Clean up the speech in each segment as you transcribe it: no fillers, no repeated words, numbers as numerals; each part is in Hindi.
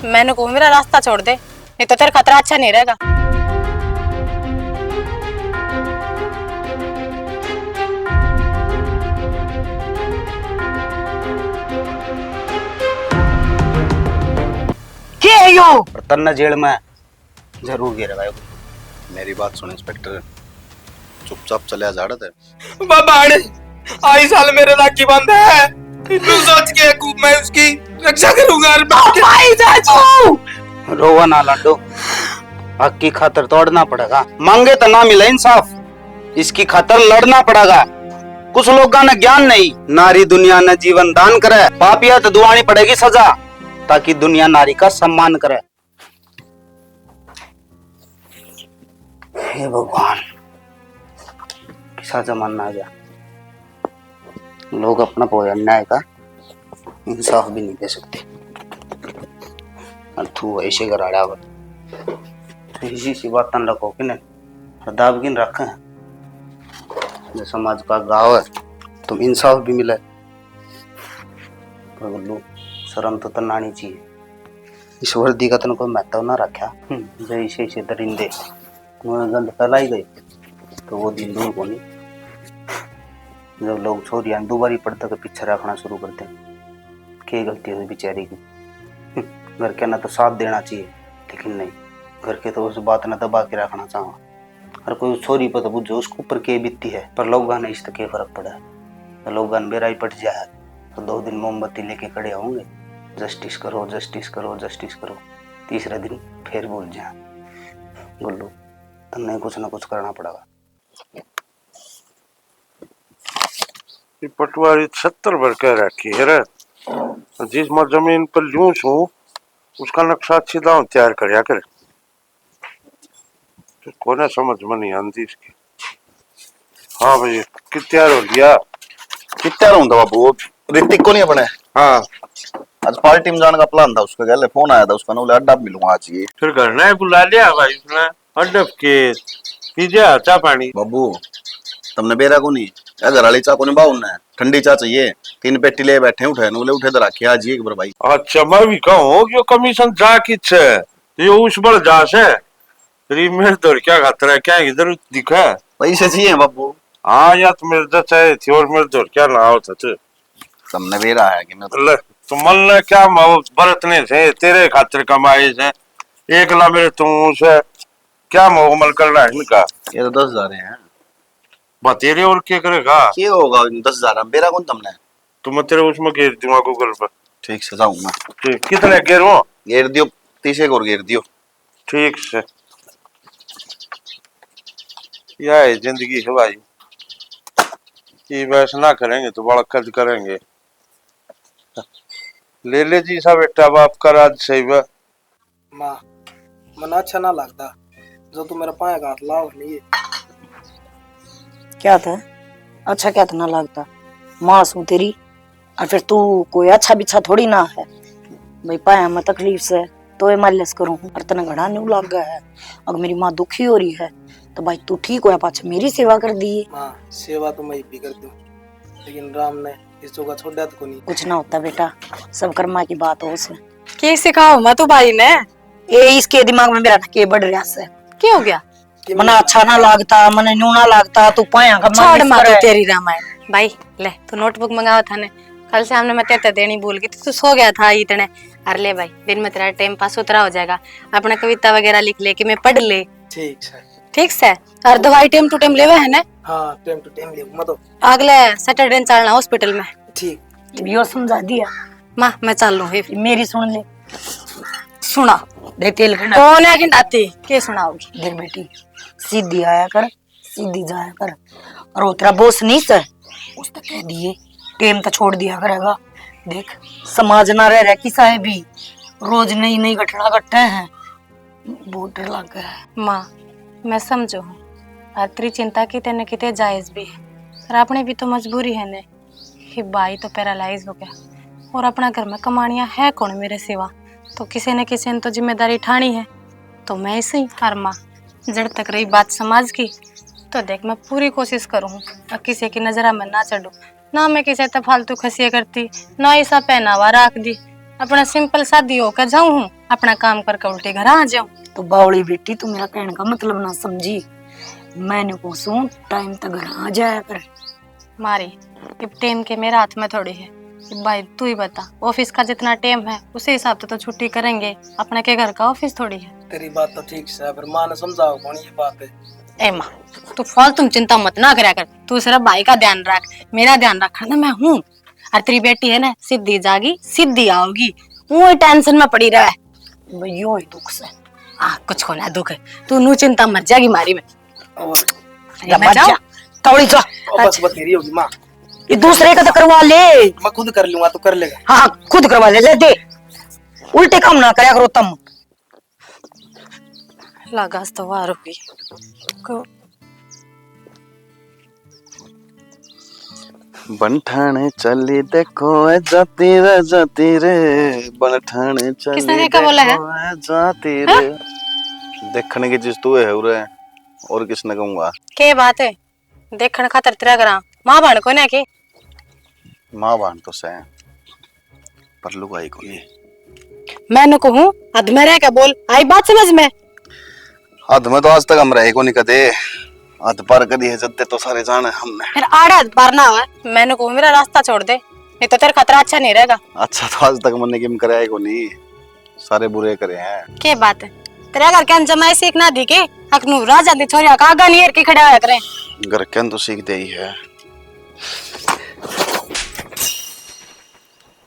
मैंने को मेरा रास्ता छोड़ दे, नहीं तो तेरा खतरा अच्छा नहीं रहेगा। क्या है यो? तन्ना जेल में जरूर गिर भाई। मेरी बात सुन इंस्पेक्टर, चुपचाप चले जाड़त है। बाबा आई साल मेरे राखी बंद है, तू सोच के मैं उसकी रक्षा करूंगा। भाई चाचू रोवा ना लड्डू, हक की खातर तोड़ना पड़ेगा, मांगे तो ना मिले इंसाफ, इसकी खातर लड़ना पड़ेगा। कुछ लोगों ने ज्ञान नहीं, नारी दुनिया ने जीवन दान करे, पापिया तो दुआनी पड़ेगी सजा, ताकि दुनिया नारी का सम्मान करे। हे भगवान, किसा जमाना आ गया, लोग अपना अन्याय का इंसाफ भी नहीं दे सकते। तू ऐसे कराड़ा तो इसी सी बात रखो कि नहीं, दाब गिन रखे हैं जो समाज का गाँव है, तुम इंसाफ भी मिले। पर गुल्लू शर्म तो तनानी चाहिए, इस वर्दी का तन कोई महत्व ना रखा। जो इसे दरिंदे गंद फैलाई गई तो वो दिन दूर को नहीं। जब लोग छोरियां दोबारी पड़ता के पीछे रखना शुरू करते हैं, क्या गलती हुई बेचारी की। घर के ना तो साथ देना चाहिए, लेकिन नहीं, घर के तो उस बात न दबा के रखना चाहो। हर कोई छोरी पर तो बुझो उसके ऊपर के बीती है, पर लोग ने इस तक फर्क पड़ा है। तो लोग बेराई पट जाए तो 2 दिन मोमबत्ती लेके खड़े होंगे, जस्टिस करो जस्टिस करो जस्टिस करो, तीसरे दिन फिर भूल जाए। गुल्लू तुमने कुछ ना कुछ करना पड़ेगा। पटवारी 70 भर कह रखी है रे, जिस जमीन पर लूं हूँ उसका नक्शा अच्छी दाम तैयार कर करे, तो कोने समझ में नहीं आती इसकी। हाँ भाई कि तैयार हो गया? कितना रहूंगा बाबू, ऋतिक को नहीं अपने। हाँ आज पार्टी में जाने का प्लान था, उसका गले फोन आया था उसका, ना अड्डा मिलूंगा आज। ये फिर घर ने बुला लिया भाई उसने, अड्डा के पीजिए चाय पानी। बाबू तुमने बेरा को नहीं, घर वाली चा को नहीं बाऊ ने, ठंडी चा चाहिए। 3 पेटी ले बैठे उठे नूले उठे तो रखे आज एक बार भाई। अच्छा मैं भी कहूँ कि कमीशन जा किच है, ये उस बड़ जा से तेरी मेरे दौर क्या खातर है, क्या इधर दिखा है पैसे चाहिए बाबू। हाँ या तो मेरे दस है थी और मेरे दौर क्या ना होता थे। तुमने बेरा है कि मैं तो मन ने क्या बरतने से तेरे खातिर कमाए से, एक ला मेरे तुम से क्या मोहमल करना है इनका। ये तो 10,000 हैं। तेरे और क्या करेगा? क्या होगा 10,000 बेरा कौन तुमने? तो मैं तेरे उसमें घेर दूंगा गूगल पर। ठीक से जाऊंगा। ठीक कितने घेरूं? घेर दियो 30 और घेर दियो। ठीक से, यह है जिंदगी है भाई, ये वैसे ना करेंगे तो बड़ा कद करेंगे। ले ले जी सा बेटा बाप का राज सही बा। माँ मना अच्छा ना लगता जो तू मेरा पाया काट लाओ नहीं। क्या था अच्छा, क्या था ना लगता, माँ सू तेरी, और फिर तू कोई अच्छा बिच्छा थोड़ी ना है भाई। पाया मैं तकलीफ से तो ये मालिश करूँ और तना घड़ा नहीं लग गया है। अगर मेरी माँ दुखी हो रही है तो भाई तू ठीक होया पाछे मेरी सेवा कर दी। माँ सेवा तो मैं भी कर दूं, लेकिन राम ने इस जगह छोड़ा तो नहीं। कुछ ना होता बेटा, सब कर्मा की बात हो से। क्या सिखाओ मैं तो भाई ने, ये इसके दिमाग में मेरा के बढ़ रहा से। क्या हो गया? मना अच्छा ना लगता, मने न्यू ना लगता, तू पाया का छोड़ मारो तेरी रामायण। भाई ले तू नोटबुक मंगावा था ने, कल से हमने मैं तेरे देनी भूल गई थी, तू सो गया था इतने। अरे ले भाई, दिन में तेरा टाइम पास उतरा हो जाएगा, अपना कविता वगैरह लिख ले कि मैं पढ़ ले। ठीक है ठीक से, और दवाई टाइम टू टाइम लेवे है ना? हाँ टाइम टू टाइम ले मत। अगले सैटरडे चलना हॉस्पिटल में। ठीक यो समझा दिया माँ मैं चल लूँ। मेरी सुन ले, सुना दे तेल घंटा कौन है घंटाती के सुनाओगी? देख बेटी, सीधी आया कर सीधी जाया कर, और वो तेरा बोस नहीं सर, उसने कह दिए टेम तो छोड़ दिया करेगा। देख समाज ना रह किसा है भी, रोज नई नई घटना घटते हैं, बहुत डर लग गया है। माँ मैं समझो हूँ, और तेरी चिंता की तेने किते जायज भी है, पर अपने भी तो मजबूरी है ने। कि भाई तो पैरालाइज हो गया और अपना घर में कमानिया है कौन मेरे सिवा, तो किसी न किसी ने तो जिम्मेदारी ठानी है। तो मैं ऐसे ही हर माँ, जड़ तक रही बात समाज की, तो देख मैं पूरी कोशिश करूँ और किसी की नजरा में ना चढ़ूँ, ना मैं किसी से फालतू खसिया करती, ना ऐसा पहनावा रख दी, अपना सिंपल शादी होकर जाऊँ हूँ अपना काम करके उल्टे घर आ जाओ। तो बावली बेटी तू मेरा कहने का मतलब ना समझी। मैंने पूछूं टाइम तक घर आ जाया कर। मारी अब टेम के मेरे हाथ में थोड़ी है। कि भाई तू ही बता, ऑफिस का जितना टेम है उसी हिसाब से तो छुट्टी करेंगे, अपना के घर का ऑफिस थोड़ी है। तेरी बात तो ठीक है, पर माँ ने समझाओ कौन ये बात है। ए माँ तू फालतू चिंता मत ना करया कर, तू सिर्फ भाई का ध्यान रख, मेरा ध्यान रखना ना मैं हूँ। और तेरी बेटी है ना सीधी जागी सीधी आओगी, वो टेंशन में पड़ी रहे। यो ही दुख से कुछ को ना दुख है, तू नू चिंता मत जागी मारी में। जा मैं जाऊं? तौड़ी जा। बस बतेरी होगी माँ, ये दूसरे का तो करवा ले। मैं खुद कर लूंगा, तू कर लेगा। हाँ खुद करवा ले दे। उल्टे काम ना करया करो तुम। लगास तो वार होगी बनठाने चली देखो जाती रे बनठाने चली किसने क्या बोला है? जाती रे। देखने की चीज तू है उरे, और किसने कहूंगा। के बात है देखने खातर तेरा करा माँ बहन को ना के माँ बहन तो से पर लुगाई को नहीं। मैंने कहूँ अध में रह के बोल, आई बात समझ में। अध में तो आज तक हम रहे को नहीं कदे, अध पर कदी है जद्दे तो सारे जाने हमने। फिर आड़े अध पार ना हुआ, मैंने कहूँ मेरा रास्ता छोड़ दे, नहीं तो तेरा खतरा अच्छा नहीं रहेगा। अच्छा तो आज तक मैंने किम कराया को नहीं, सारे बुरे करे हैं। के बात है तेरा घर के जमाई सीख ना दी के अखनू राजा दी छोरिया का आगा नहीं के खड़ा होया करे। घर के तो सीख दे ही है।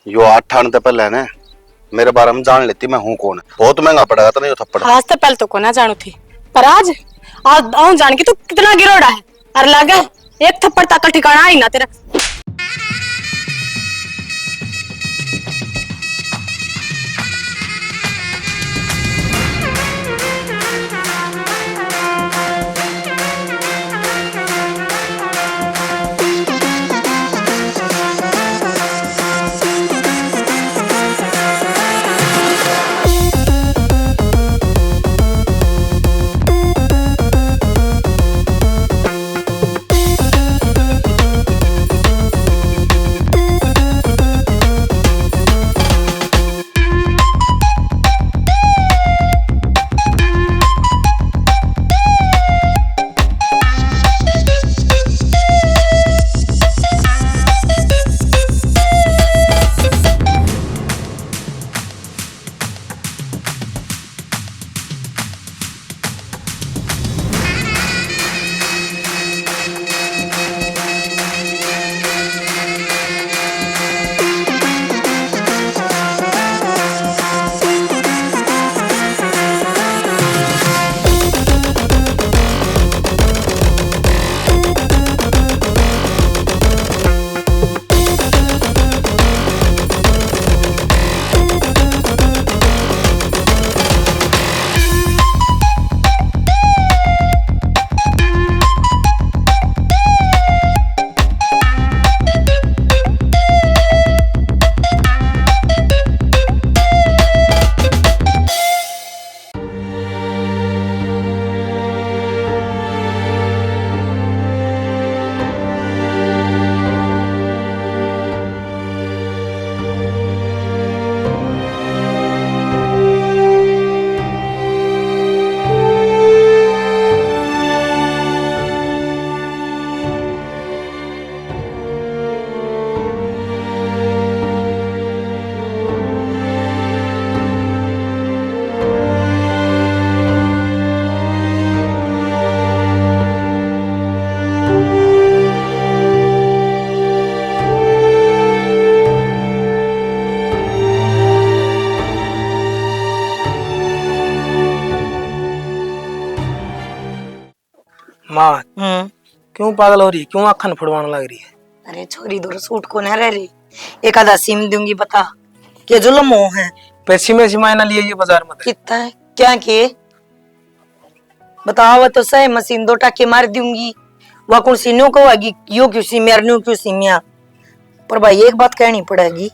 यो 8 आने पहले ने मेरे बारे में जान लेती मैं हूँ कौन। बहुत महंगा पड़ेगा तो नहीं यो थप्पड़। आज तो पहले तो को ना जानू थी, पर आज आज जान के तू कितना गिरोड़ा है। और लगे एक थप्पड़ तक ठिकाना ही ना तेरा। माँ क्यों पागल हो रही है, क्यों आँखन फुड़वाने लग रही है? अरे छोरी दो सूट को ना रह रही। एक आधा सिम दूंगी बता के जुल्म हो है। पैसे में सिमायना लिए ये बाजार में कितना है क्या किए बताओ तो सही। मशीन 2 टाके मार दूंगी, वह कौन सीनो को आगी यो क्यों सी मेरनु क्यों सीमिया। पर भाई एक बात कहनी पड़ेगी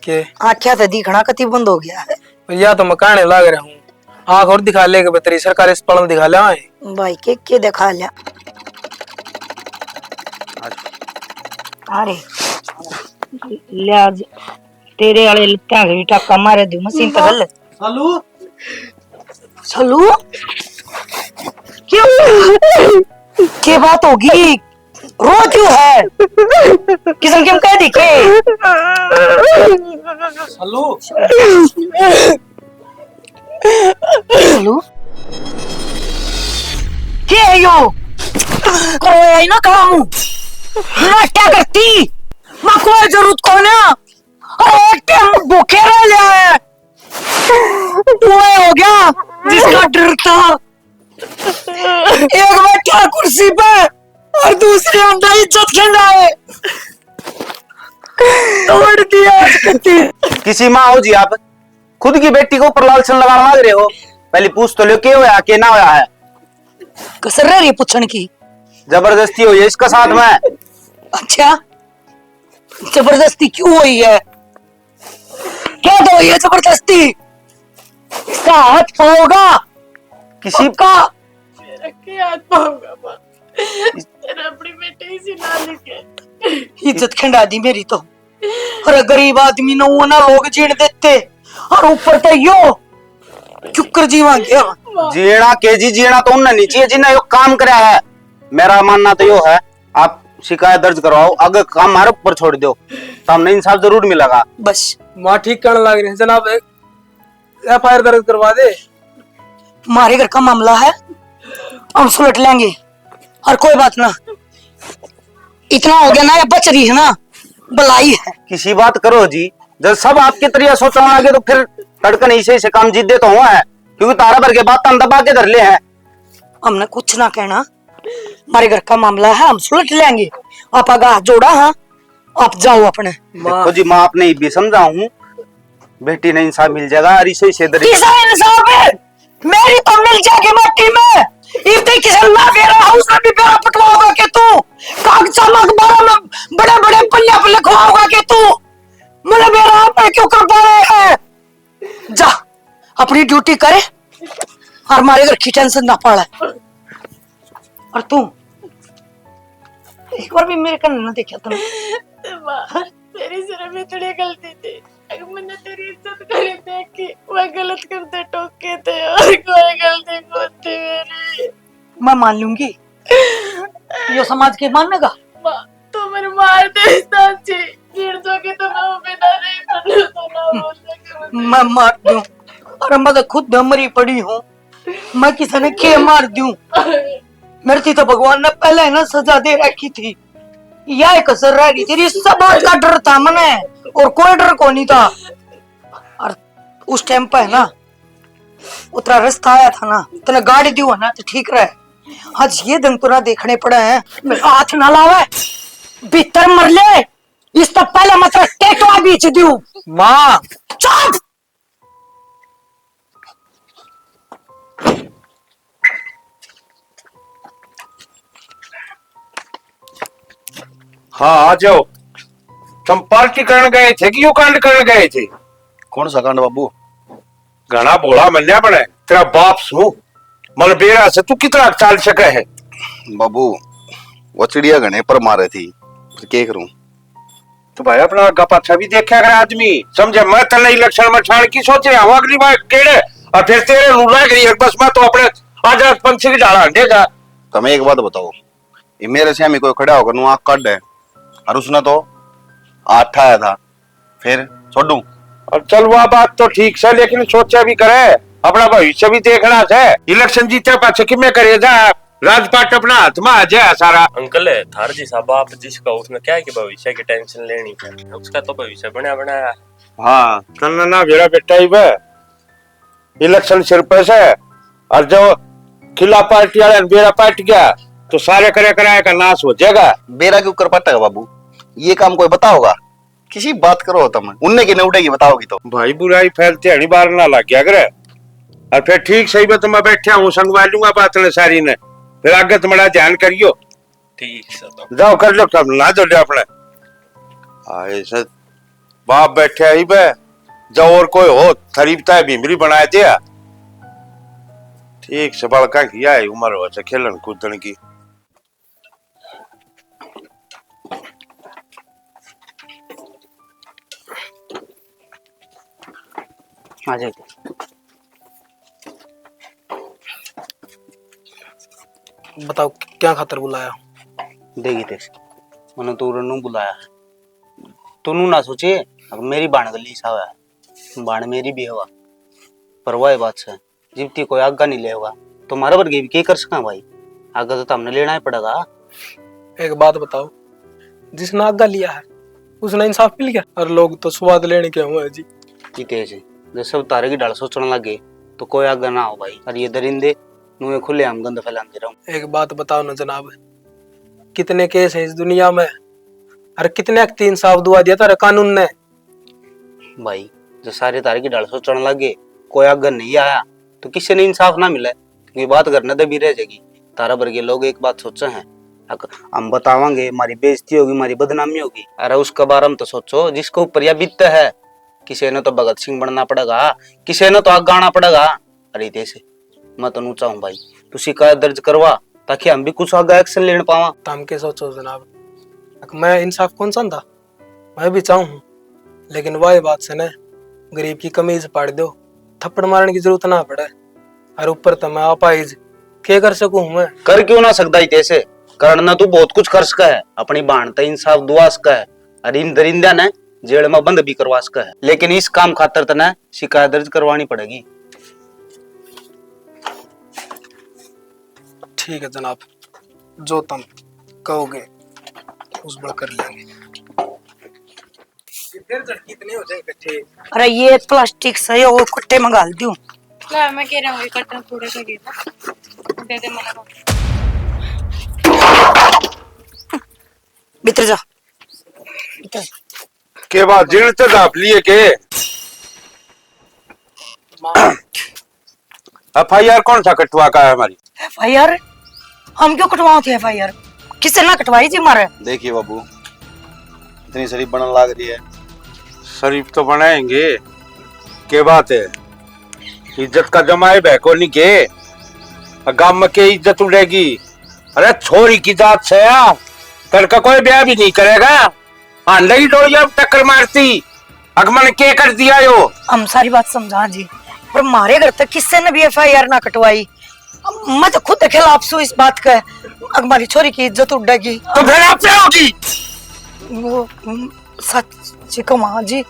के आख्या तो दिखना कति बंद हो गया है। या तो मैं कहने लग रहा हूँ आँख और दिखा ले बतरी सरकारी अस्पताल में दिखा ले भाई के दिखा लिया। अरे ले आज तेरे वाले लत्ता के टाका मारे दू मशीन तो गल सालू चलू क्यों क्या बात होगी रो क्यों है किसन क्यों कह दिखे सालू चलू क्या है यो कोई ना काम ना क्या करती मैं कोई जरूरत को ना और टाइम भूखे रह जाए वो हो गया जिसका डर था एक बैठा कुर्सी पे और दूसरे अंदर इज्जत खिलाए तोड़ दिया किसी माँ हो जी आप खुद की बेटी को ऊपर लालसन लगाना मांग रहे हो पहले पूछ तो लो क्या होया क्या ना होया है कसर रही पूछने की जबरदस्ती हुई है इसका साथ में अच्छा जबरदस्ती क्यों हुई है क्या तो हुई है जबरदस्ती इसका हाथ पाओगा किसी का अपनी बेटी से ना लिखे इज्जत खंडा दी मेरी तो और गरीब आदमी ने वो ना लोग जीण देते और ऊपर तो यो चुक्कर जीवा गया जीना के जी जीना तो उन्हें नहीं चाहिए जिन्हें यो काम करा है मेरा मानना तो यो है आप शिकायत दर्ज करवाओ अगर काम हमारे ऊपर छोड़ दो तो हमने इंसाफ जरूर मिलेगा बस माँ ठीक करने लग रहे हैं जनाब FIR दर्ज करवा दे हमारे घर का मामला है हम सुलट लेंगे और कोई बात ना इतना हो गया ना ये बच रही है ना बलाई है किसी बात करो जी जब सब आपके तरीके सोचने लगे तो फिर धड़कन ऐसे से काम जीत दे तो हुआ है क्योंकि तारा भर के बात हम दबा के धर ले हैं हमने कुछ ना कहना हमारे घर का मामला है हम सुलट लेंगे आप आगा जोड़ा हाँ आप जाओ अपने देखो जी माँ आपने भी समझा हूँ बेटी ने इंसाफ मिल जाएगा और इसे से किसा इंसाफ है मेरी तो मिल जाएगी मट्टी में इतने किसान ना बेरा हाउस में भी बेरा पटवाओगा के तू कागजा अखबारों में बड़े बड़े पल्ले पे लिखवाओगा के तू मुझे बेरा आप क्यों कर पा रहे हैं जा अपनी ड्यूटी करे और हमारे घर की टेंशन ना पाड़ा और तू एक बार भी मेरे कन ना देखा तुमने मेरी सिर्फ इतनी गलती थी अगर मैंने तेरी इज्जत करी देख के वह गलत करते टोके थे और कोई गलती को थी मेरी मैं मान लूंगी यो समाज के मानेगा तो मेरे मार दे साची गिर जोगी तो मैं बिना नहीं कर तो ना बोल सके मैं मार दूं और मैं तो खुद मरी पड़ी हूँ मैं किसी ने के मार दूं मेरे थी तो भगवान ने पहले ना सजा दे रखी थी यह कसर रह गई तेरी सब बात का डर था मने और कोई डर को नहीं था और उस टाइम पे है ना उतरा रास्ता आया था ना तने गाड़ी दी हो ना तो ठीक रहे आज ये दिन तुरा देखने पड़े हैं मेरा हाथ ना लावे भीतर मर ले इस तो पहले मतलब टेटवा बीच दूं माँ चुप हाँ आ जाओ तुम पार्टी करने गए थे कि यो कांड करने गए थे कौन सा कांड बाबू घना बोला मन्या बने तेरा बाप सू मल बेरा से तू कितना चाल सके है बाबू वो चिड़िया घने पर मारे थी फिर क्या करूं तो भाई अपना आगा पाछा भी देखा कर आदमी समझे मैं तने इलेक्शन में छाड़ की सोच रहा हूँ अगली बार केड़े और फिर तेरे लूला गई बस मैं तो अपने आजाद पंछी की डाला देगा तुम्हें एक बात बताओ ये मेरे से हमें कोई खड़ा होकर नु आँख काट है और उसने तो आठ आया था फिर छोड़ू और चल वह बात तो ठीक है लेकिन सोचा भी करे अपना भविष्य भी देखना है इलेक्शन जीते पाछे कि मैं करे जा राजपाट अपना हाथ में आ जाए सारा अंकल है थार जी साहब आप जिसका उसने क्या है कि भविष्य की टेंशन लेनी है उसका तो भविष्य बना बनाया है। हाँ तन्ना ना मेरा बेटा ही बे इलेक्शन सिर पे से और जो खिला पार्टी वाले बेरा पार्ट गया तो सारे करे कराए का नाश हो जाएगा बेरा के ऊपर पटेगा बाबू ये काम कोई बताओगा किसी बात करो तुम उनने की न उठेगी बताओगी तो भाई बुराई फैलती हनी बार ना लग गया करे और फिर ठीक सही में तो मैं बैठा हूँ संगवा लूंगा बात ने सारी ने फिर आगे तुम्हारा ध्यान करियो ठीक सर जाओ कर लो सब ना दो अपने आए सर बाप बैठे ही बे जाओ और कोई हो खरीदता है भीमरी बनाए दिया ठीक से बड़का किया है उम्र हो से खेलन कूदन की आ जाए बताओ क्या खातर बुलाया? देगी तेरे मैंने तो रनू बुलाया। तू ना सोचे अब मेरी बाण गली सा है, बाण मेरी भी होगा, पर वह बात से जीवती कोई आगा नहीं लेगा तो मारा वर्गे भी क्या कर सका भाई, आगा तो हमने लेना ही पड़ेगा। एक बात बताओ, जिसने आगा लिया है उसने इंसाफ मिल गया, और लोग तो स्वाद लेने के हुए हैं जी। जीते से जब सब तारे की डाल सोचने लगे तो कोई आगा ना हो भाई, और ये दरिंदे मुंह खुले हम गंद फैलाते रहो। एक बात बताओ ना जनाब, कितने केस हैं इस दुनिया में, और कितने की इंसाफ दुआ दिया था कानून ने? भाई जो सारे तारे की डाल सोचने लगे कोई आगा नहीं आया तो किसी ने इंसाफ ना मिला, क्योंकि बात करने तो भी रह जाएगी। तारा वर्गे लोग एक बात सोचे हैं, हम बतावांगे हमारी बेइज्जती होगी, हमारी बदनामी होगी। अरे उसके बारे में तो सोचो जिसको ऊपर यह बीतता है, किसी ने तो भगत सिंह बनना पड़ेगा, किसी ने तो आग आना पड़ेगा। अरे देश मैं तो चाहूं भाई तू शिकायत दर्ज करवा ताकि हम भी कुछ आगे एक्शन लेने पावा। तम के सोचो जनाब, मैं इंसाफ कौन सा था, मैं भी चाहूँ, लेकिन वही बात से न गरीब की कमीज पाड़ दो, थप्पड़ मारने की जरूरत ना पड़े, और ऊपर तो मैं अपाइज क्या कर सकूं? मैं कर क्यों ना सकता ही तैसे, करना तू बहुत कुछ कर सका है, अपनी बाणता इंसाफ दुआ सका है, और इन दरिंदा ने जेल में बंद भी करवा सका है, लेकिन इस काम खातर तना शिकायत दर्ज करवानी पड़ेगी। ठीक है जनाब, जो तुम कहोगे उस बड़ा कर लेंगे। कितने हो जाए इकट्ठे? अरे ये प्लास्टिक से है, वो कुट्टे मंगा दूं। ला मैं कह रहा हूँ कट्टा थोड़े से दे दे मना को। भीतर जा। के बाद जिन से दाप लिए के FIR कौन सा कटवा का है हमारी? FIR हम क्यों कटवाओ थे FIR? किसने ना कटवाई थी मारे? देखिए बाबू इतनी शरीफ बनने लग रही है। शरीफ तो बनाएंगे, के बात है, इज्जत का जमाए बहको नहीं के गांव में के इज्जत उड़ेगी। अरे छोरी की जात से कर का कोई ब्याह भी नहीं करेगा, अंडई डोरिया टक्कर मारती, अगमन के कर दिया यो। हम सारी बात समझा जी, पर मारे घर तक किससे ने भी FIR ना कटवाई। मैं तो खुद खिलाफ सू इस बात का, हमारी छोरी की इज्जत उड़ेगी तो फिर आप क्या होगी? वो सच कमा जी,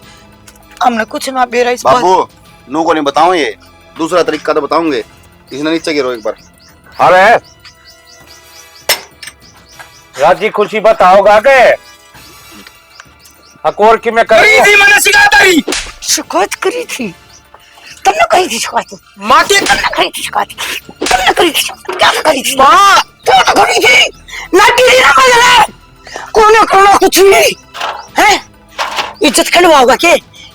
हमने कुछ ना बेरा इस बात। बाबू नू को नहीं बताऊं, ये दूसरा तरीका तो बताऊंगे, इसने नीचे गिरो एक बार। अरे राजी खुशी बताओगा के अकोर की मैं करी थी, मैंने शिकायत करी थी, तुमने करी थी शिकायत? माँ के तुमने करी थी शिकायत? तुमने करी थी शिकायत? क्या करी थी माँ? तुमने करी थी ना, गिरी ना मगले कोने करना कुछ नहीं है। इज्जत खंडवा होगा के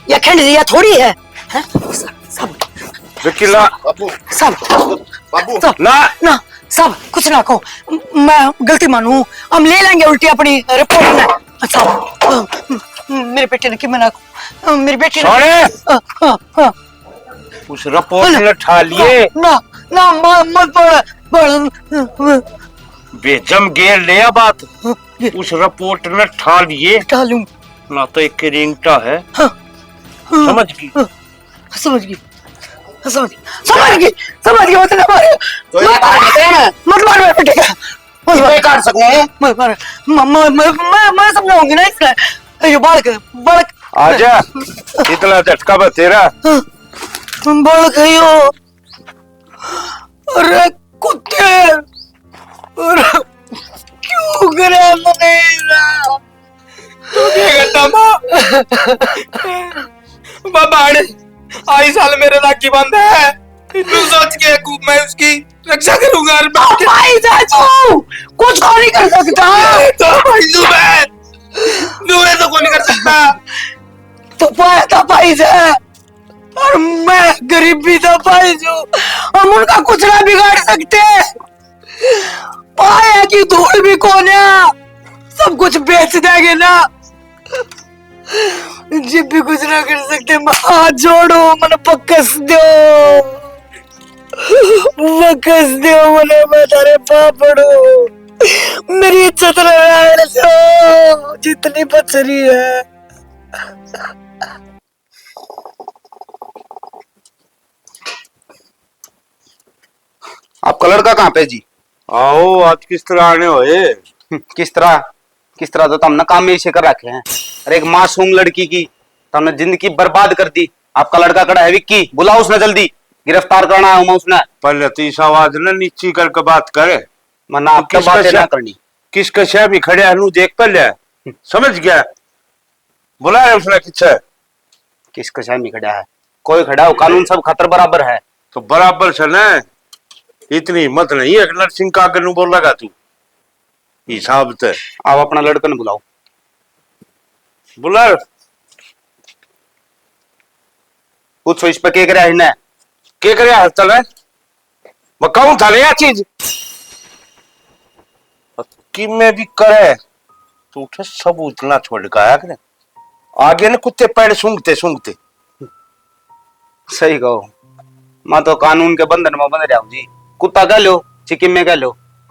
या खंड दिया थोड़ी है, हैं? सब वकीला बाबू सब बाबू सब ना ना सब कुछ ना कहो, मैं गलती मानू, हम ले लेंगे उल्टी अपनी रिपोर्ट में। अच्छा मेरे बेटे ने कि मैं ना कहूं, मेरी बेटी ने सोने उस रिपोर्ट ने ठा लिए ना ना मत पढ़ बेजम गेर ले बात, उस रिपोर्ट ने ठा लिए डालूं। ना तो एक रिंगटा है, हाँ, समझ गई? समझ गई समझ गई समझ गई, मत मारे मत मार मेरे बेटे का, मत मार काट सकूं, मत मार, मैं समझाऊंगी ना इसका, ये बालक आजा इतना झटका बस तेरा। बालक है यो। अरे कुत्ते, अरे क्यों करे मनेरा? तू क्या करता माँ? बाबा आई साल मेरे नाकी बंद है, तू सोच के मैं उसकी रक्षा करूंगा। भाई चाचू कुछ को नहीं कर सकता, तो भाई जुबैर तो कोई नहीं कर सकता। तो पाया था भाई से, और मैं गरीब भी था भाई जो, हम उनका कुछ ना बिगाड़ सकते, पाया की धूल भी कौन है, सब कुछ बेच देंगे ना, जिब भी कुछ ना कर सकते। हाथ जोड़ो मन पकस दो, बकस दो मने मैं तारे पापड़ो, मेरी इज्जत लगा सो जितनी बच रही है। आपका लड़का कहाँ पे जी? आओ आज किस तरह आने होए? किस तरह तो तुमने काम में इसे कर रखे हैं। अरे एक मासूम लड़की की तुमने जिंदगी बर्बाद कर दी। आपका लड़का खड़ा है विक्की, बुलाओ उसने जल्दी, गिरफ्तार करना है उसने। पहले तो इस आवाज ने नीची करके बात करे, मना आपका किसका बातें ना शक? करनी। किसका शह भी खड़े हनु देख पहले, समझ गया? बुलाया उसने किसे? किसका शामी खड़ा है? कोई खड़ा हो, कानून सब खतर बराबर है। तो बराबर से न, इतनी हिम्मत नहीं है कि नरसिंह का आगे बोल लगा तू हिसाब से। आप अपना लड़का ने बुलाओ। बुला। पूछो इस पे के करे है? के करे हस्तल है? मैं कहूं था यह चीज कि मैं भी करे तो उठे सब उतना छोड़ गया करे आगे ने कुत्ते पैर सूंघते सूंघते। सही कहो, मैं तो कानून के बंधन में बंध रहा हूँ जी। कुत्ता कह लो, चिकिम में कह लो,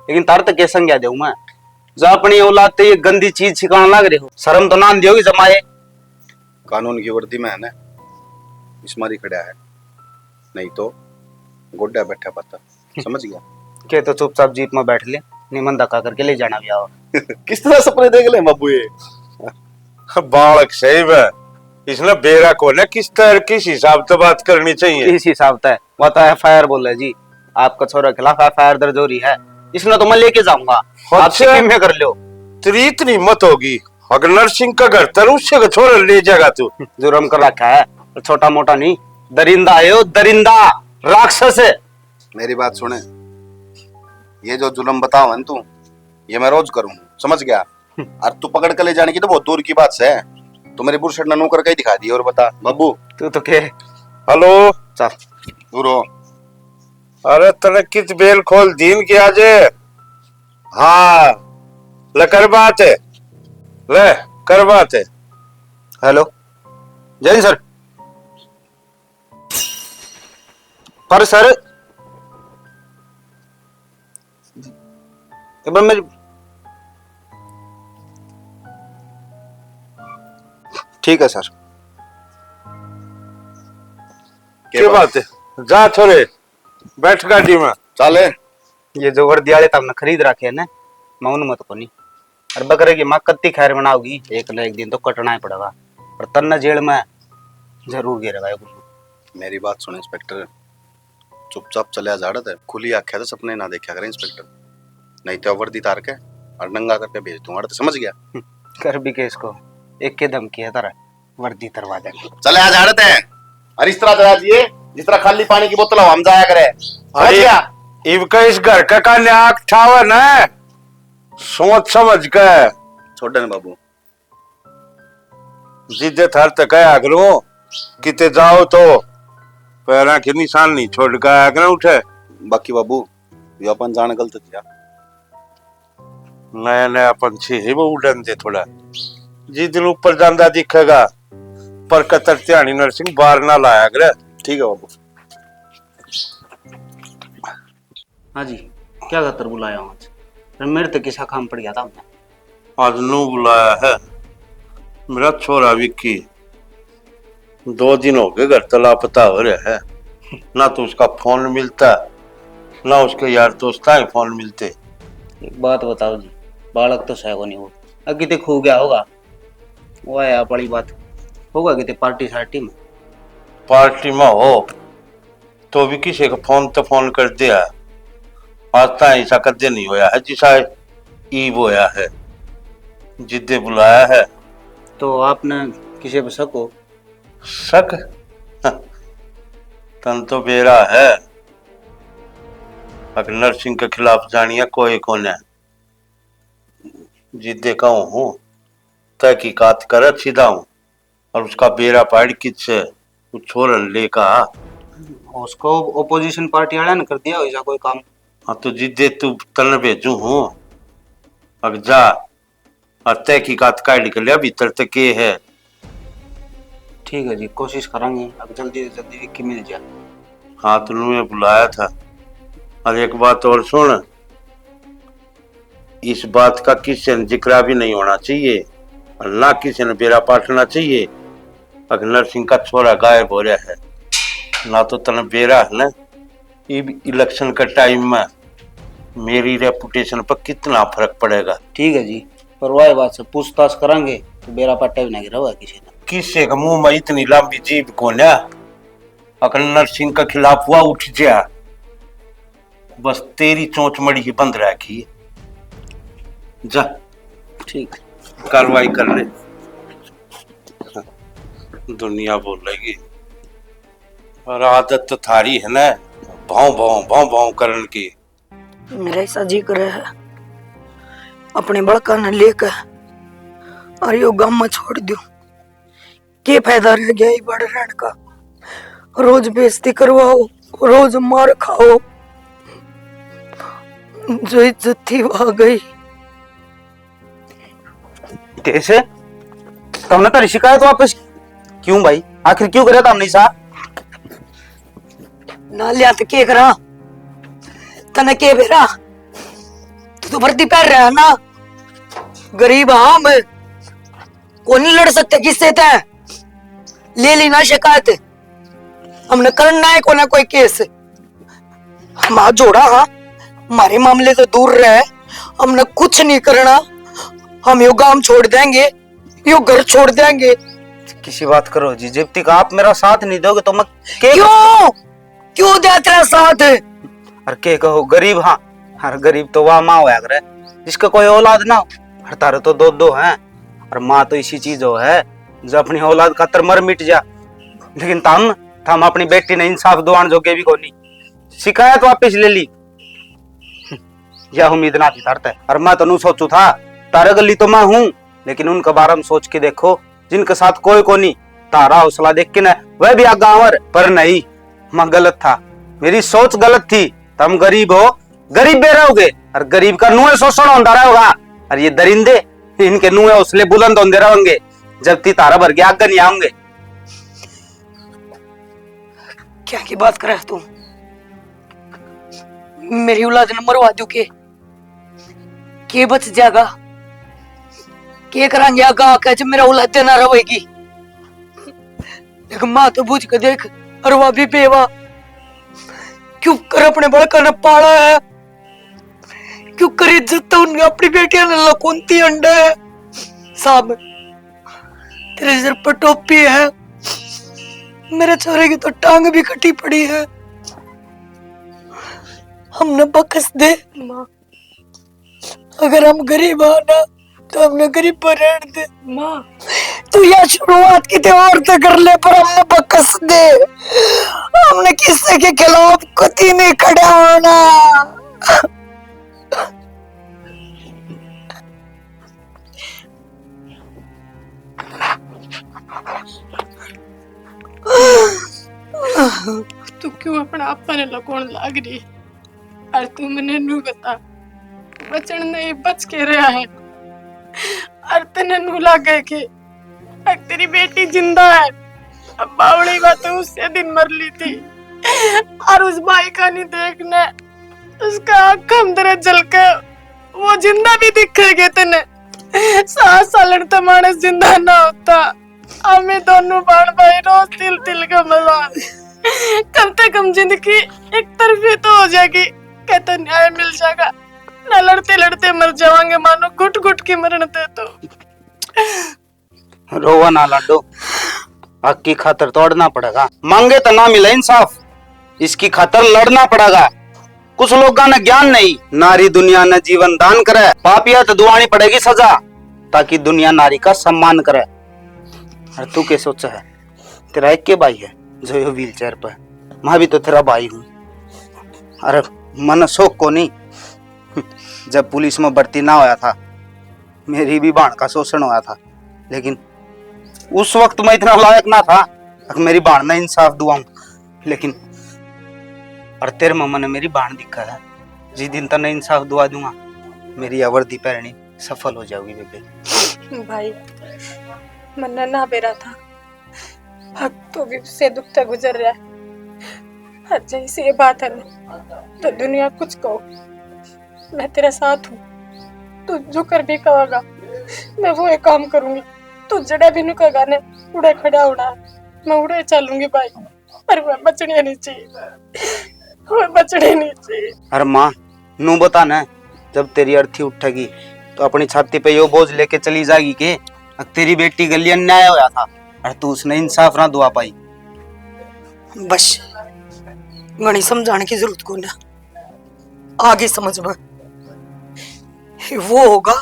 लेकिन तार तक के संज्ञा दे मैं। जो अपनी औलाद ते ये गंदी चीज सिखाने लग रहे हो, शर्म तो ना दियोगी जमाए। कानून की वर्दी में है ना, इसमारी खड़ा है, नहीं तो गोड्डा बैठा पता, समझ गया? के तो चुपचाप जीप में बैठ ले, निमन धक्का करके ले जाना भी आओ। किस तरह सपने देख ले बाबू ये? बालक सही है, इसने बेरा को ना किस तरह किस हिसाब से बात करनी चाहिए। इस हिसाब से वो तो FIR बोल रहे जी, आपका छोरा के खिलाफ FIR दर्ज हो रही है। इसने तो मैं लेके जाऊंगा, आप अच्छा। सिक्किम में कर लो। तेरी इतनी हिम्मत होगी, अगर नरसिंह का घर तर उससे का छोरा ले जाएगा तू? जुर्म कर रखा है, छोटा मोटा नहीं, दरिंदा है वो, दरिंदा राक्षस है। मेरी बात सुने, ये जो जुल्म बताओ है तू, ये मैं रोज करूँ, समझ गया? और तू पकड़ के ले जाने की तो बहुत दूर की बात है। तो मेरी बुरशट ननू करके ही दिखा दी। और बता बाबू, तू तो के हेलो चल दूर हो। अरे तने कित बेल खोल दीन किया जे? हाँ ले कर बात है, ले कर बात है। हेलो जय सर। पर सर एक बार मेरी ठीक है सर। क्या बात है? जा छोरे, बैठ गाड़ी में चले। ये जो वर्दी वाले तुमने खरीद रखे है ना, मैं उन मत को नहीं। और बकरे की माँ कत्ती खैर बनाओगी, एक न एक दिन तो कटना ही पड़ेगा। और तन्ना जेल में जरूर गिरेगा ये गुल्लू। मेरी बात सुन इंस्पेक्टर, चुपचाप चले जाड़त है, खुली आख्या तो सपने ना देखा करे इंस्पेक्टर, नहीं तो वर्दी तार के और नंगा करके भेज दूंगा। तो समझ गया? कर भी के इसको एक के धमकी है तरह वर्दी तरवा देंगे। चले आ जाड़त है, और इस तरह चला दिए जिस तरह खाली पानी की बोतल हम जाया करे, समझ अरे गया? इनका इस घर का न्याक ठावा ना, सोच समझ के छोड़े ना बाबू। जिद्दे थर तक है करो, किते जाओ तो पैरा के निशान नहीं छोड़ के आया करो उठे। बाकी बाबू ये अपन जान गलत किया। नया नया पंछी है वो उड़न दे थोड़ा, जिस दिन ऊपर जांदा दिखेगा पर कतर त्यानी नरसिंह बाहर ना लाया करे। ठीक है बाबू। हाँ जी, क्या खातर बुलाया हूँ आज? फिर मेरे तो किसा काम पड़ गया था आपने। आज नू बुलाया है मेरा छोरा विक्की, 2 दिन हो गए घर तो लापता हो रहा है, ना तो उसका फोन मिलता ना उसके यार दोस्त ही फोन मिलते। एक बात बताओ जी, बालक तो सह को नहीं हो, कितने खो गया होगा वो है आप बड़ी बात होगा कितने पार्टी सार्टी में। पार्टी में हो तो भी किसी का फोन तो फोन कर दिया, आज तक ऐसा कदे नहीं होया है जिसा ईब होया है। जिद्दे बुलाया है तो आपने किसी पे शक हो? शक? तन तो बेरा है, अगर नरसिंह के खिलाफ जानिया कोई कौन है। जिद्दे कहूँ हूँ तहकीकात कर सीधा हूँ, और उसका बेरा पाड़ किससे छोड़न लेका। उसको ओपोजिशन पार्टी वाला ने कर दिया ऐसा कोई काम। हाँ तो जिद्दे तू तन भेजू हूँ, अब जा और तहकीकात काट निकल लिया भीतर तक के है। ठीक है जी, कोशिश करेंगे अब जल्दी से जल्दी विक्की मिल जाए। हाँ तो ने बुलाया था। और एक बात और सुन, इस बात का किसी ने जिक्र भी नहीं होना चाहिए और ना किसी ने बेरा पाटना चाहिए। अगर नरसिंह का छोरा गायब हो रहा है, ना तो तन बेरा है ना इलेक्शन का टाइम में मेरी रेपुटेशन पर कितना फर्क पड़ेगा। ठीक है जी, पर वही बात से पूछताछ करेंगे तो बेरा पट्टा भी नहीं गिरा हुआ किसी ने। किससे का मुंह में इतनी लंबी जीभ कौन है? अगर नरसिंह के खिलाफ हुआ उठ जा, बस तेरी चोंच मड़ी ही बंद रखी। जा ठीक, कार्रवाई कर ले। दुनिया बोल रही और आदत तो थारी है ना, भाव भाव करने की। मेरा ऐसा जी करे है अपने बड़का ने लेकर और यो गांव में छोड़ दो। के फायदा रह गया ये बड़े रहने का? रोज बेइज्जती करवाओ, रोज मार खाओ, जो इज्जत थी वो आ गई। कैसे तुमने तो शिकायत वापस क्यों भाई? आखिर क्यों करे तुमने सा? ना लिया तो के करा? तने के बेरा? तू तो वर्दी पहन रहा है ना? गरीब हाँ मैं कौन नहीं लड़ सकते किससे थे? ले ली ना शिकायत, हमने करना है कोई ना कोई केस। हम हाथ जोड़ा, हाँ हमारे मामले तो दूर रहे, हमने कुछ नहीं करना। हम यो गांव छोड़ देंगे, यो घर छोड़ देंगे। किसी बात करो जी, जब तक आप मेरा साथ नहीं दोगे तो मैं क्यों दे तेरा साथ? अरे के कहो गरीब, हाँ अरे गरीब तो वह माँ होया करे जिसका कोई औलाद ना हो। अरे तारे तो दो हैं, और माँ तो इसी चीज हो है जो अपनी औलाद का मर मिट जा। लेकिन थम अपनी बेटी ने इंसाफ दुआन जोगे भी कोनी, शिकायत वापस ले ली। यह उम्मीद ना थी तारते। और मैं तो नू सोचू था तारे गली तो मैं हूँ, लेकिन उनके बारे में सोच के देखो जिनके साथ कोई को नहीं। तारा हौसला देख के ना वह भी आगावर, पर नहीं मैं गलत था, मेरी सोच गलत थी। तुम गरीब हो, गरीब बे रहोगे, और गरीब का नुए शोषण होता रहेगा। और ये दरिंदे इनके नुए हौसले बुलंद होते रहेंगे जब ती तारा भर के आगे नहीं आऊंगे। क्या की बात कर रहा है तू? मेरी औलाद ने मरवा दू के बच जाएगा? के करांगे आगा आके जब मेरा औलाद ना रहेगी? लेकिन माँ तो बुझ के देख, और वह भी बेवा क्यों कर अपने बड़का ने पाला है, क्यों कर इज्जत तो उनने अपनी बेटियां ने लकुनती अंडे है। साहब तेरे सिर पर टोपी है, मेरे छोरे की तो टांग भी कटी पड़ी है। हमने बकस दे माँ, अगर हम गरीब हो ना तो हमने गरीब पर रहने दे। माँ तू यह शुरुआत की और तो कर ले, पर हमने बकस दे। हमने किसी के खिलाफ कभी नहीं खड़ा होना। तू क्यों अपना आपने लकोण लाग रही? और तू मैंने नू बता, बचन नहीं बच के रहा है, और तने नू लागे कि अब तेरी बेटी जिंदा है। अब बावड़ी बात तो उससे दिन मर ली थी, और उस भाई का नहीं देखने उसका आंख अंदर जल के वो जिंदा भी दिखेगे तने। 7 साल तो मानस जिंदा ना होता। हमें दोनों बाण भाई रोज तिल तिल का मजा। कम से कम जिंदगी एक तरफी तो हो जाएगी, कहते न्याय मिल जाएगा। ना लड़ते लड़ते मर जावांगे, मानो घुट घुट के मरण दे तो। रोवा ना लड्डू, हक की खातर तोड़ना पड़ेगा। मांगे तो ना मिले इंसाफ, इसकी खातर लड़ना पड़ेगा। कुछ लोगों ने ज्ञान नहीं, नारी दुनिया ने जीवन दान करे, पापिया तो दुआनी पड़ेगी सजा, ताकि दुनिया नारी का सम्मान करे। और तू क्या सोचा है? तेरा एक के भाई है जो ये व्हील चेयर पर, मैं भी तो तेरा भाई हूँ। अरे मन शोक को नहीं, जब पुलिस में भर्ती ना होया था मेरी भी बाण का शोषण हुआ था, लेकिन उस वक्त मैं इतना लायक ना था कि मेरी बाण ने इंसाफ दुआऊं। लेकिन और तेरे मामा ने मेरी बाण दिखा है, जिस दिन तक इंसाफ दुआ दूंगा मेरी अवर्दी पैरणी सफल हो जाओगी बेबे। भाई मन्ना ना बेरा था, अब तो भी उससे दुखता गुजर रहा है। आज जैसे ये बात है ना, तो दुनिया कुछ कहो, मैं तेरे साथ हूँ। तू जो कर भी कहोगा मैं वो एक काम करूंगी। तू जड़ा भी नुकेगा ने उड़े खड़ा होना, मैं उड़े चलूंगी भाई। पर वह बचने नहीं चाहिए, वह बचने नहीं चाहिए। अरे माँ, नू बता ना, जब तेरी अर्थी उठेगी तो अपनी छाती पे यो बोझ लेके चली जाएगी के तेरी बेटी गली अन्याय होया था और तू उसने इंसाफ ना दुआ पाई। बस गणी समझाने की जरूरत को ना, आगे समझ में वो होगा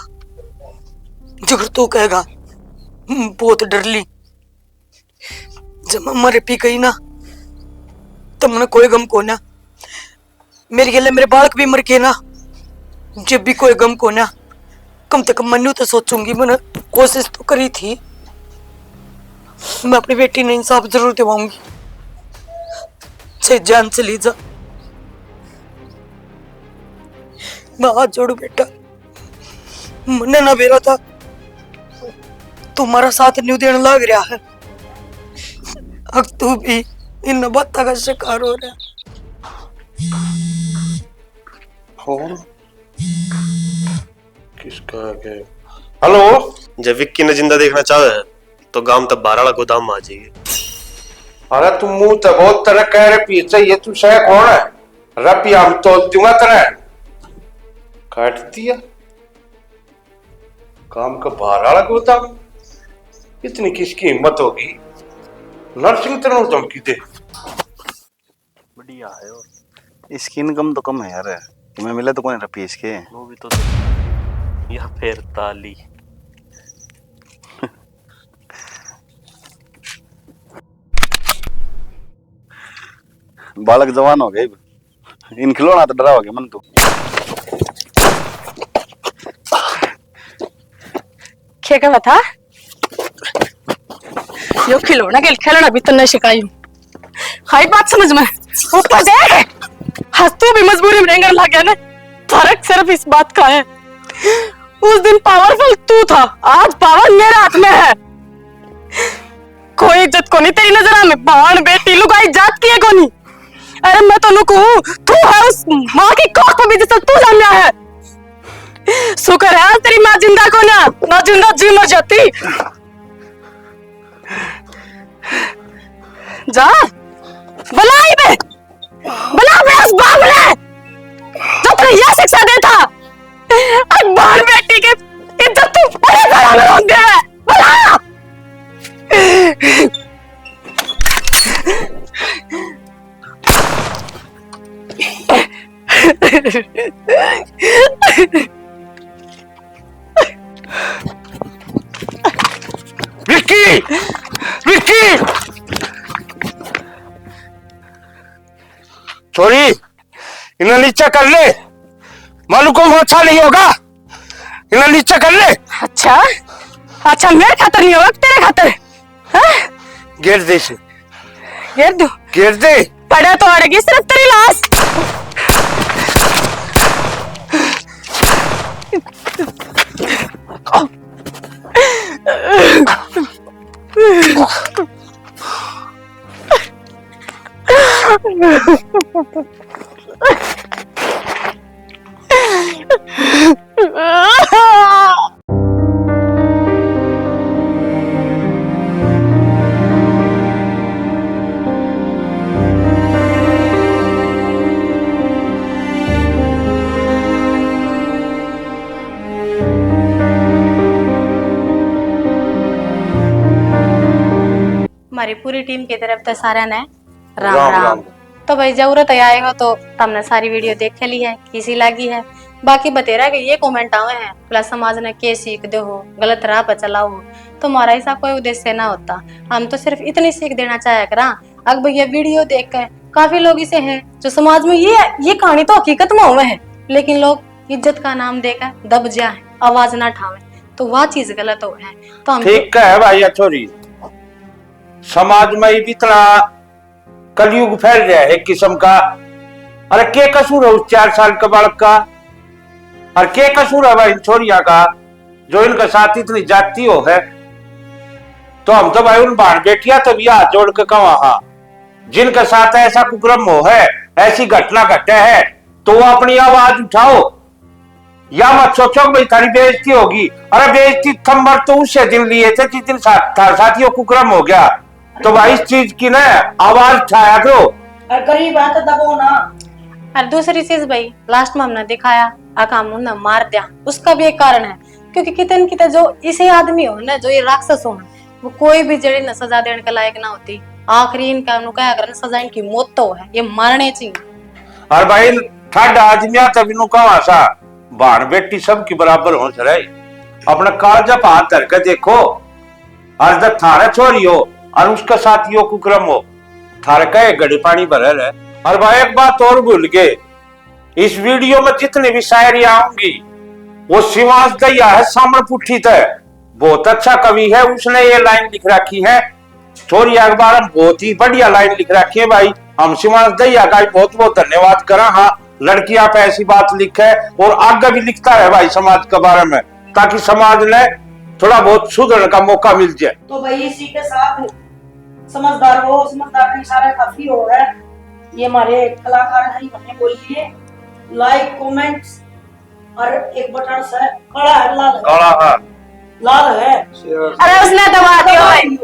जो तू कहेगा बहुत डर ली। जब मरे पी गई ना तब मैंने कोई गम को ना, मेरे गले मेरे बालक भी मर के ना, जब भी कोई गम को ना, कम से कम मनु तो सोचूंगी। मैंने कोशिश तो करी थी, मैं अपनी बेटी ने इंसाफ जरूर दिवाऊंगी, चाहे जान चली जा। मैं हाथ जोड़ू बेटा, मैंने ना बेरा था तुम्हारा साथ न्यू देने लग रहा है, अब तू भी इन बातों का शिकार हो रहा और किसका है? हेलो, जब विक्की ने जिंदा देखना चाहे तो गांव तक बाराला गोदाम में आ जाइए। अरे तुम मुंह तो बहुत तरह कह रहे पीछे, ये तू शह कौन है? रपी हम तो दूंगा तरह काट दिया काम का बाराला गोदाम। इतनी किसकी हिम्मत होगी नर्सिंग तरह धमकी दे। बढ़िया है। और इसकी इनकम तो कम है यार, तुम्हें मिले तो कौन रपी इसके। वो भी तो या फिर ताली। बालक जवान हो गए, इन खिलौना तो डरा हो गया मन तू। क्या कहा था? यो खिलौना के खेलना भी तो नहीं सिखाई। हाई बात समझ में ऊपर देख, हंस तू भी मजबूरी में रेंगने लग गया ना। फर्क सिर्फ इस बात का है, उस दिन पावरफुल तू था, आज पावर मेरे हाथ में है। कोई इज्जत को नहीं तेरी नजर में, बाण बेटी लुगाई जात की है कोनी। अरे मैं तो नुकू, तू है उस माँ की कोख पे भी जिससे तू जन्मा है। शुक्र है आज तेरी माँ जिंदा को ना जिंदा जी मर जाती। जा बुलाई बे, बुला बे उस बाबले जो तेरे यह शिक्षा देता। अकबर बेटी के इज्जत तू बड़े घरों में रोक दे, बुला। विक्की, विक्की, छोरी इन्हें नीचे कर ले, मालूम को अच्छा नहीं होगा, इन्हें नीचे कर ले। अच्छा अच्छा, मेरे खातर नहीं होगा, तेरे खातर। हाँ? गिर दे इसे, गिर दूं? गिर दे। पड़ा तो अड़ेगी सिर्फ तेरी लाश। हमारी पूरी टीम की तरफ से सारा ने राम राम राम। राम। तो भाई जरूरत आएगा तो तुमने सारी वीडियो देख ली है, किसी लगी है। बाकी बतेरा कि ये कमेंट आवे हैं प्लस समाज ने के सीख दो हो, गलत राह पर चलाओ हो, तो हमारा ऐसा कोई उद्देश्य ना होता। हम तो सिर्फ इतनी सीख देना चाहे करा। अब भैया वीडियो देख कर काफी लोग इसे हैं जो समाज में ये कहानी तो हकीकत में हुए हैं, लेकिन लोग इज्जत का नाम देकर दब जाए, आवाज ना उठावे, तो वह चीज गलत हो है। तो हम ठीक है भाई छोरी, समाज में भी इतना कलयुग फैल गया है एक किस्म का। अरे के कसूर है उस 4 साल के बालक का, और के कसूर है भाई छोरिया का जो इनके साथ इतनी जाती हो है। तो हम तो भाई उन बाण बेटिया तभी हाथ जोड़ के कहा, हाँ जिनके साथ ऐसा कुक्रम हो है, ऐसी घटना घटे है, तो वो अपनी आवाज उठाओ, या मत सोचो भाई थारी बेइज्जती होगी। अरे बेइज्जती थंबर तो उसे दिन लिए थे जिस दिन साथियों कुक्रम हो गया। तो भाई इस चीज की ना आवाज उठाया करो। गरीब है तो दबो ना। और दूसरी चीज भाई, लास्ट में हमने दिखाया आका हमने मार दिया, उसका भी एक कारण है, क्योंकि कितने कितने जो इसे आदमी हो ना, जो ये राक्षस हो, वो कोई भी जड़ी न सजा देने के लायक ना होती। आखिरी इनका क्या करना, सजा इनकी मौत तो है, ये मारने चाहिए। और भाई ठंड आदमिया तब नु कहा सा बाण बेटी सब की बराबर हो सरे, अपना कालजा हाथ धर के देखो, और जब थारे छोरी हो और उसके साथ यो कुक्रम हो, थारे का एक घड़ी पानी भरे रहे। और भाई एक बात और भूल गए, इस वीडियो में जितनी भी शायरी आऊंगी वो शिवांश दैया है सामने पुट्ठी तय, बहुत अच्छा कवि है, उसने ये लाइन लिख रखी है, छोरी अखबार में बहुत ही बढ़िया लाइन लिख रखी है। भाई हम शिवांश दैया का बहुत बहुत धन्यवाद करा। हाँ, लड़की आप ऐसी बात लिखे और आगे भी लिखता है भाई समाज के बारे में, ताकि समाज ने थोड़ा बहुत सुधरने का मौका मिल जाए। तो भाई इसी के साथ समझदार हो, समझदार नहीं सारे काफी हो है। ये हमारे कलाकार हैं, हमने बोल दिए लाइक कमेंट्स और एक बटन से काला है, लाल है, काला है, लाल है, अरे उसने दबा दिया भाई।